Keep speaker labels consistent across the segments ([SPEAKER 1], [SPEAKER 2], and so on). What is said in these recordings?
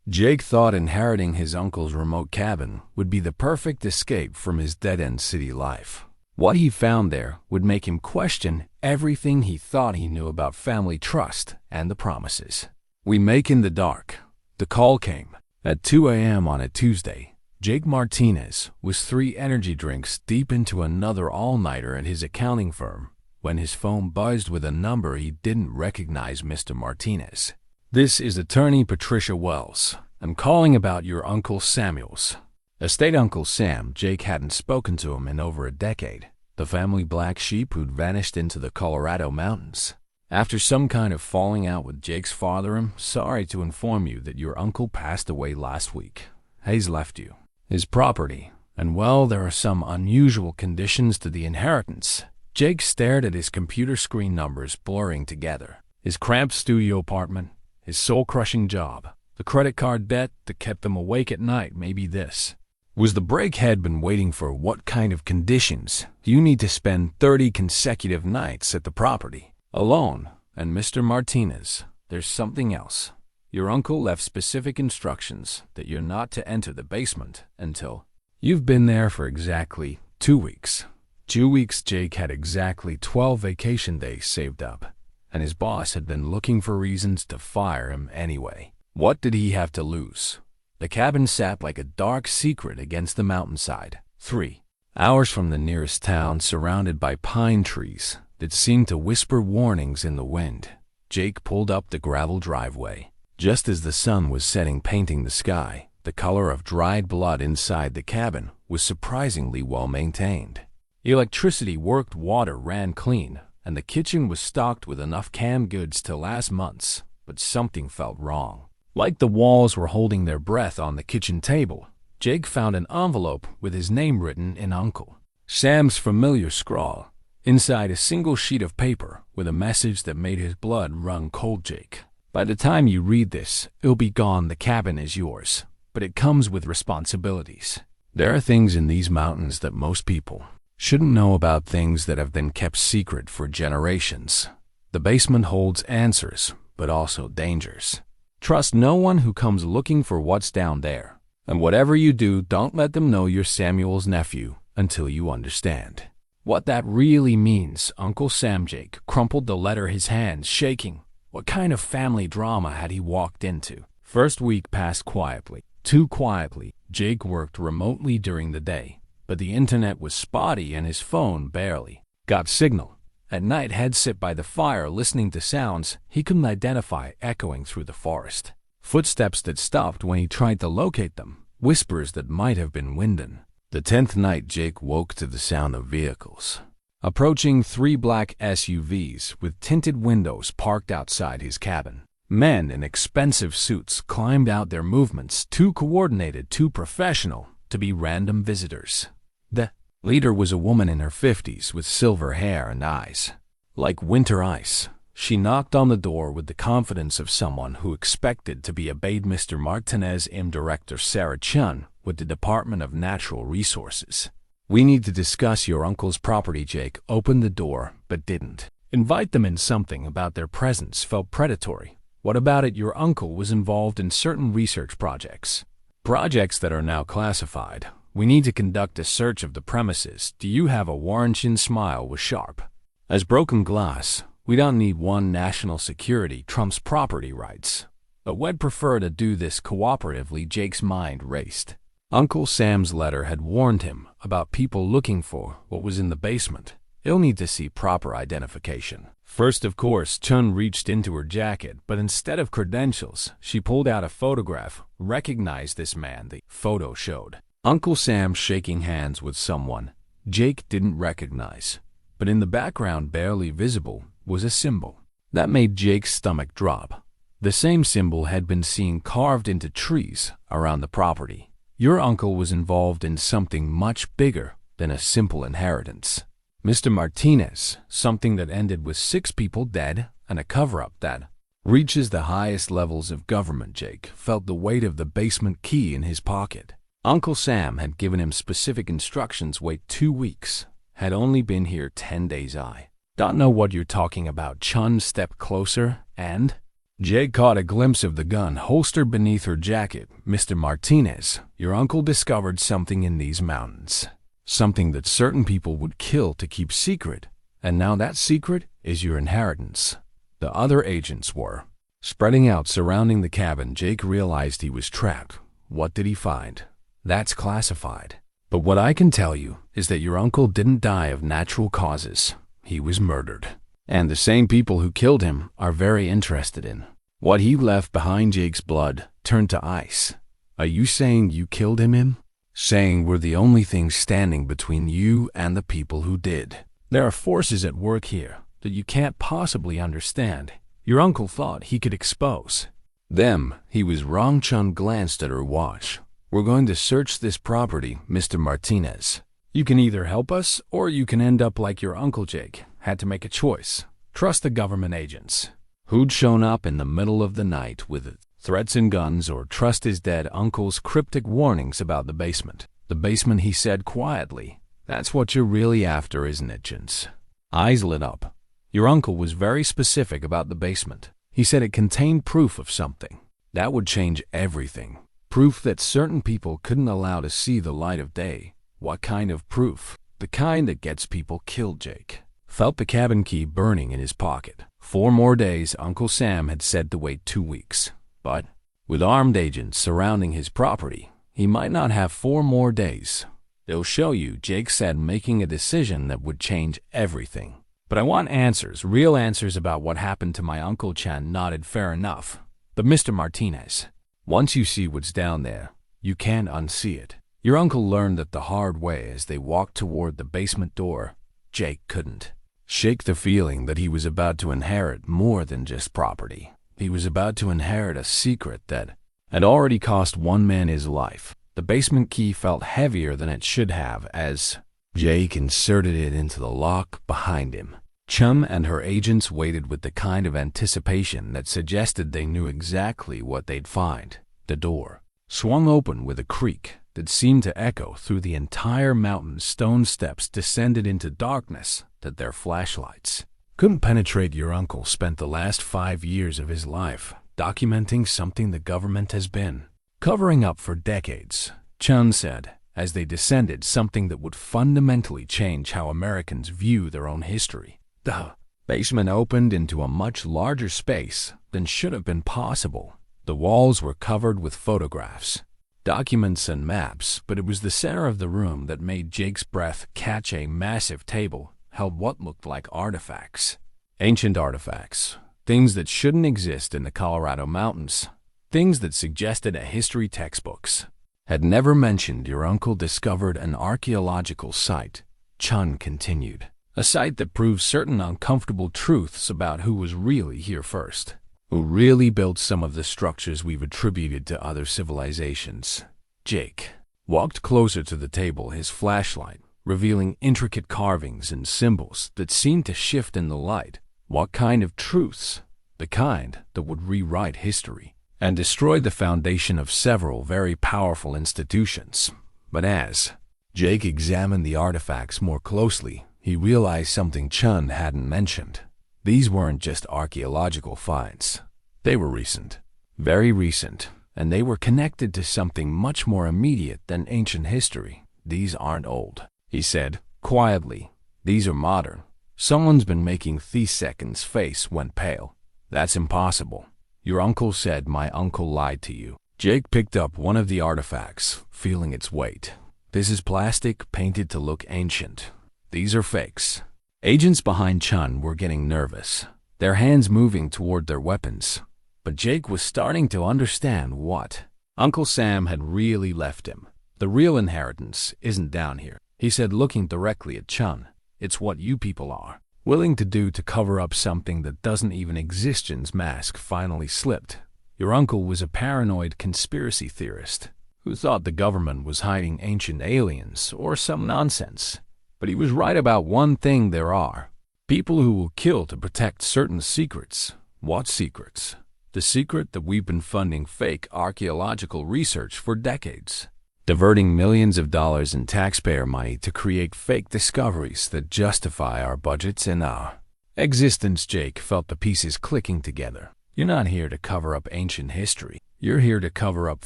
[SPEAKER 1] Jake thought inheriting his uncle's remote cabin would be the perfect escape from his dead-end city life. What he found there would make him question everything he thought he knew about family trust and the promises. We make in the dark. The call came. At 2 a.m. on a Tuesday, Jake Martinez was 3 energy drinks deep into another all-nighter at his accounting firm when his phone buzzed with a number he didn't recognize. Mr. Martinez. This is attorney Patricia Wells. I'm calling about your Uncle Samuel's estate. Uncle Sam. Jake hadn't spoken to him in over a decade. The family black sheep who'd vanished into the Colorado mountains. After some kind of falling out with Jake's father, I'm sorry to inform you that your uncle passed away last week. He's left you his property, and well, there are some unusual conditions to the inheritance. Jake stared at his computer screen, numbers blurring together. His cramped studio apartment, his soul-crushing job, the credit card debt that kept him awake at night. Maybe this was the break he'd been waiting for. What kind of conditions? You need to spend 30 consecutive nights at the property alone. And Mr. Martinez, there's something else. Your uncle left specific instructions that you're not to enter the basement until you've been there for exactly 2 weeks. 2 weeks. Jake had exactly 12 vacation days saved up, and his boss had been looking for reasons to fire him anyway. What did he have to lose? The cabin sat like a dark secret against the mountainside, 3 hours from the nearest town, surrounded by pine trees that seemed to whisper warnings in the wind. Jake pulled up the gravel driveway just as the sun was setting, painting the sky. The color of dried blood inside the cabin was surprisingly well maintained. Electricity worked, water ran clean, and the kitchen was stocked with enough canned goods to last months. But something felt wrong. Like the walls were holding their breath on the kitchen table, Jake found an envelope with his name written in Uncle Sam's familiar scrawl. Inside, a single sheet of paper with a message that made his blood run cold. Jake, by the time you read this, it'll be gone. The cabin is yours, but it comes with responsibilities. There are things in these mountains that most people shouldn't know about, things that have been kept secret for generations. The basement holds answers, but also dangers. Trust no one who comes looking for what's down there. And whatever you do, don't let them know you're Samuel's nephew until you understand what that really means. Uncle Sam. Jake crumpled the letter, his hands shaking. What kind of family drama had he walked into? First week passed quietly, too quietly. Jake worked remotely during the day, but the internet was spotty and his phone barely got signal. At night, he'd sit by the fire listening to sounds he couldn't identify echoing through the forest. Footsteps that stopped when he tried to locate them, whispers that might have been wind. The 10th night, Jake woke to the sound of vehicles approaching. 3 black SUVs with tinted windows parked outside his cabin. Men in expensive suits climbed out, their movements too coordinated, too professional to be random visitors. The leader was a woman in her 50s with silver hair and eyes like winter ice. She knocked on the door with the confidence of someone who expected to be obeyed. Mr. Martinez. Director Sarah Chun with the Department of Natural Resources. We need to discuss your uncle's property. Jake opened the door but didn't invite them in. Something about their presence felt predatory. What about it? Your uncle was involved in certain research projects that are now classified. We need to conduct a search of the premises. Do you have a warrant? Chin's smile was sharp as broken glass. We don't need one. National security trumps property rights, but we'd prefer to do this cooperatively. Jake's mind raced. Uncle Sam's letter had warned him about people looking for what was in the basement. He'll need to see proper identification first, of course. Chun reached into her jacket, but instead of credentials, she pulled out a photograph. Recognize this man? The photo showed Uncle Sam shaking hands with someone Jake didn't recognize, but in the background, barely visible, was a symbol that made Jake's stomach drop. The same symbol had been seen carved into trees around the property. Your uncle was involved in something much bigger than a simple inheritance, Mr. Martinez, something that ended with 6 people dead and a cover-up that reaches the highest levels of government. Jake felt the weight of the basement key in his pocket. Uncle Sam had given him specific instructions. Wait 2 weeks. Had only been here 10 days. I don't know what you're talking about. Chun stepped closer and Jake caught a glimpse of the gun holstered beneath her jacket. "Mr. Martinez, your uncle discovered something in these mountains. Something that certain people would kill to keep secret. And now that secret is your inheritance." The other agents were spreading out surrounding the cabin. Jake realized he was trapped. What did he find? That's classified. But what I can tell you is that your uncle didn't die of natural causes. He was murdered. And the same people who killed him are very interested in what he left behind. Jake's blood turned to ice. "Are you saying you killed him? Saying we're the only thing standing between you and the people who did? There are forces at work here that you can't possibly understand. Your uncle thought he could expose them. He was wrong." Chun glanced at her watch. "We're going to search this property, Mr. Martinez. You can either help us or you can end up like your uncle." Jake had to make a choice. Trust the government agents who'd shown up in the middle of the night with threats and guns, or trust his dead uncle's cryptic warnings about the basement. "The basement," he said quietly. "That's what you're really after, isn't it?" Chun's eyes lit up. "Your uncle was very specific about the basement. He said it contained proof of something that would change everything. Proof that certain people couldn't allow to see the light of day." "What kind of proof?" "The kind that gets people killed." Jake felt the cabin key burning in his pocket. 4 more days. Uncle Sam had said to wait 2 weeks. But with armed agents surrounding his property, he might not have 4 more days. "They'll show you," Jake said, making a decision that would change everything. "But I want answers, real answers about what happened to my uncle." Chan nodded. "Fair enough. But Mr. Martinez, once you see what's down there, you can't unsee it." Your uncle learned that the hard way as they walked toward the basement door. Jake couldn't shake the feeling that he was about to inherit more than just property. He was about to inherit a secret that had already cost one man his life. The basement key felt heavier than it should have as Jake inserted it into the lock behind him. Chum and her agents waited with the kind of anticipation that suggested they knew exactly what they'd find. The door swung open with a creak that seemed to echo through the entire mountain. Stone steps descended into darkness that their flashlights couldn't penetrate. Your uncle spent the last 5 years of his life documenting something the government has been covering up for decades, Chun said as they descended. Something that would fundamentally change how Americans view their own history. The basement opened into a much larger space than should have been possible. The walls were covered with photographs, documents, and maps, but it was the center of the room that made Jake's breath catch. A massive table held what looked like artifacts. Ancient artifacts. Things that shouldn't exist in the Colorado mountains. Things that suggested a history textbooks had never mentioned. Your uncle discovered an archaeological site, Chun continued. A site that proves certain uncomfortable truths about who was really here first. Who really built some of the structures we've attributed to other civilizations. Jake walked closer to the table, his flashlight revealing intricate carvings and symbols that seemed to shift in the light. What kind of truths? The kind that would rewrite history and destroy the foundation of several very powerful institutions. But as Jake examined the artifacts more closely, he realized something Chun hadn't mentioned. These weren't just archaeological finds. They were recent, very recent, and they were connected to something much more immediate than ancient history. "These aren't old," he said quietly. "These are modern." Someone's been making these. Second's face went pale. "That's impossible." "Your uncle said my uncle lied to you." Jake picked up one of the artifacts, feeling its weight. "This is plastic painted to look ancient. These are fakes." Agents behind Chun were getting nervous, their hands moving toward their weapons. But Jake was starting to understand what Uncle Sam had really left him. "The real inheritance isn't down here," he said, looking directly at Chun. "It's what you people are willing to do to cover up something that doesn't even exist." Chun's mask finally slipped. Your uncle was a paranoid conspiracy theorist who thought the government was hiding ancient aliens or some nonsense. But he was right about one thing: there are people who will kill to protect certain secrets. What secrets? The secret that we've been funding fake archaeological research for decades, diverting millions of dollars in taxpayer money to create fake discoveries that justify our budgets and our existence. Jake felt the pieces clicking together. You're not here to cover up ancient history. You're here to cover up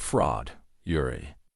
[SPEAKER 1] fraud.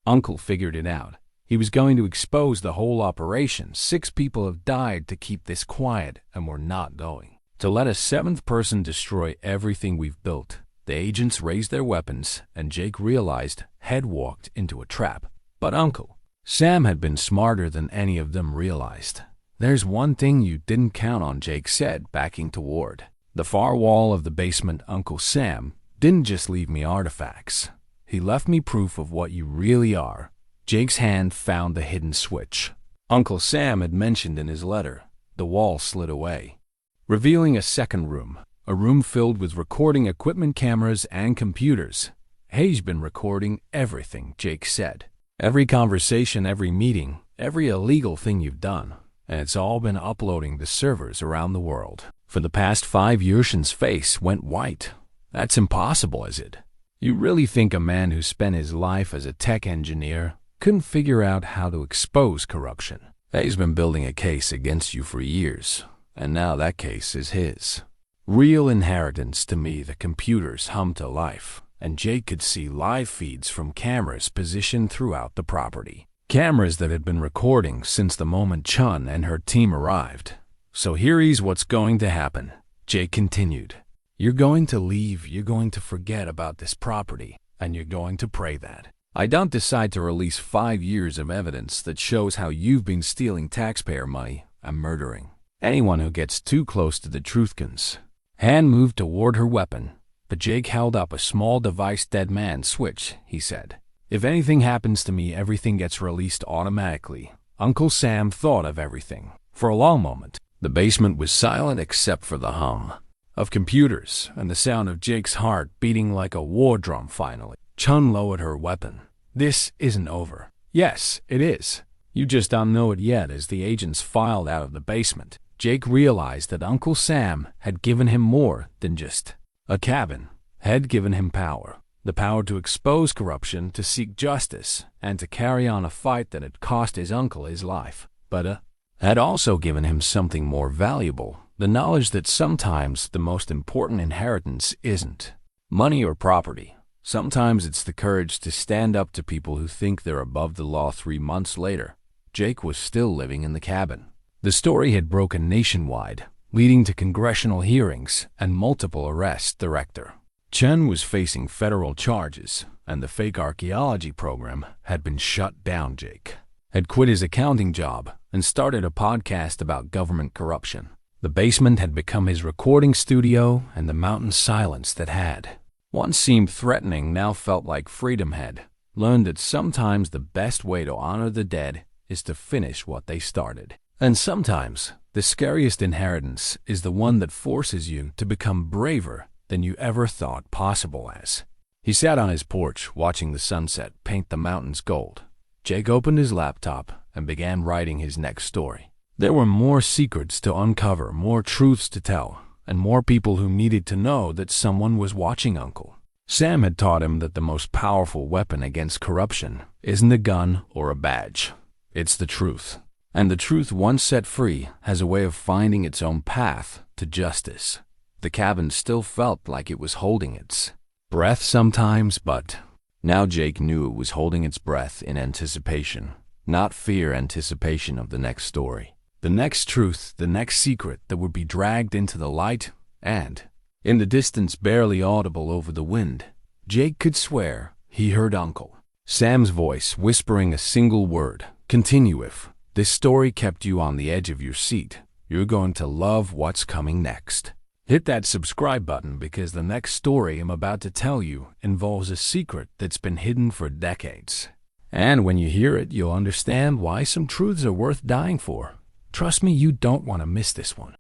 [SPEAKER 1] Uncle figured it out. He was going to expose the whole operation. 6 people have died to keep this quiet, and we're not going to let a 7th person destroy everything we've built. The agents raised their weapons, and Jake realized he'd walked into a trap. But Uncle Sam had been smarter than any of them realized. There's one thing you didn't count on, Jake said, backing toward the far wall of the basement. Uncle Sam didn't just leave me artifacts. He left me proof of what you really are. Jake's hand found the hidden switch Uncle Sam had mentioned in his letter. The wall slid away, revealing a second room, a room filled with recording equipment, cameras, and computers. He's been recording everything, Jake said. Every conversation, every meeting, every illegal thing you've done. And it's all been uploading to servers around the world. For the past 5 years, Shin's face went white. That's impossible, is it? You really think a man who spent his life as a tech engineer couldn't figure out how to expose corruption? He's been building a case against you for years, and now that case is his. Real inheritance to me. The computers hummed to life, and Jake could see live feeds from cameras positioned throughout the property. Cameras that had been recording since the moment Chun and her team arrived. So here's what's going to happen, Jake continued. You're going to leave, you're going to forget about this property, and you're going to pray that I don't decide to release 5 years of evidence that shows how you've been stealing taxpayer money and murdering anyone who gets too close to the truthkins. Hand moved toward her weapon, but Jake held up a small device. Dead man switch, he said. If anything happens to me, everything gets released automatically. Uncle Sam thought of everything. For a long moment, the basement was silent except for the hum of computers and the sound of Jake's heart beating like a war drum. Finally, Chun lowered her weapon. This isn't over. Yes, it is. You just don't know it yet. As the agents filed out of the basement, Jake realized that Uncle Sam had given him more than just a cabin. Had given him power. The power to expose corruption, to seek justice, and to carry on a fight that had cost his uncle his life. But had also given him something more valuable. The knowledge that sometimes the most important inheritance isn't money or property. Sometimes it's the courage to stand up to people who think they're above the law. 3 months later, Jake was still living in the cabin. The story had broken nationwide, leading to congressional hearings and multiple arrests. Director Chen was facing federal charges, and the fake archaeology program had been shut down. Jake had quit his accounting job and started a podcast about government corruption. The basement had become his recording studio, and the mountain silence that had once seemed threatening now felt like freedom. Had learned that sometimes the best way to honor the dead is to finish what they started. And sometimes the scariest inheritance is the one that forces you to become braver than you ever thought possible. As he sat on his porch watching the sunset paint the mountains gold, Jake opened his laptop and began writing his next story. There were more secrets to uncover, more truths to tell, and more people who needed to know that someone was watching. Uncle Sam had taught him that the most powerful weapon against corruption isn't a gun or a badge. It's the truth. And the truth, once set free, has a way of finding its own path to justice. The cabin still felt like it was holding its breath sometimes, but now Jake knew it was holding its breath in anticipation, not fear. Anticipation of the next story, the next truth, the next secret that would be dragged into the light. And in the distance, barely audible over the wind, Jake could swear he heard Uncle Sam's voice whispering a single word: continue. If this story kept you on the edge of your seat, you're going to love what's coming next. Hit that subscribe button, because the next story I'm about to tell you involves a secret that's been hidden for decades. And when you hear it, you'll understand why some truths are worth dying for. Trust me, you don't want to miss this one.